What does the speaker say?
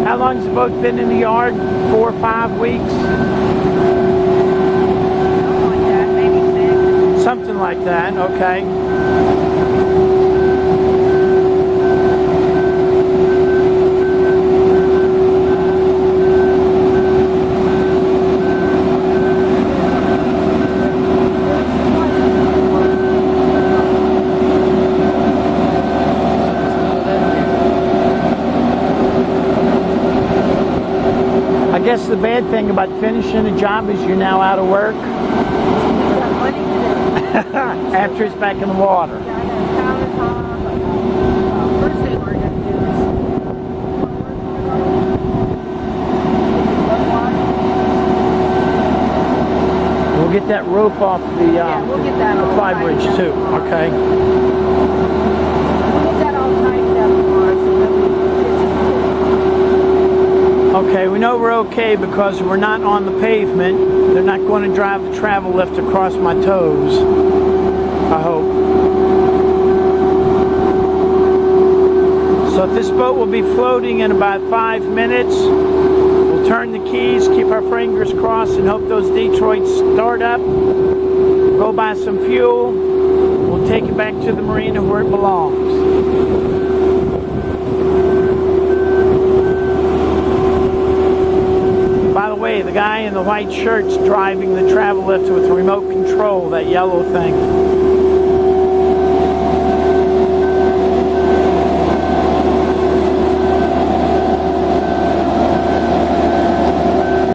How long's the boat been in the yard? 4 or 5 weeks? Something like that, maybe 6. Something like that, okay. I guess the bad thing about finishing a job is you're now out of work after it's back in the water. First thing we're going to do is We'll get that rope off the, we'll get that the all fly tightened bridge up too. tomorrow. Okay. We'll get that all tightened up tomorrow so that we can Okay, we know we're okay because we're not on the pavement. They're not going to drive the travel lift across my toes, I hope. So this boat will be floating in about 5 minutes. We'll turn the keys, keep our fingers crossed, and hope those Detroits start up. Go buy some fuel. We'll take it back to the marina where it belongs. By the way, the guy in the white shirt's driving the travel lift with remote control, that yellow thing.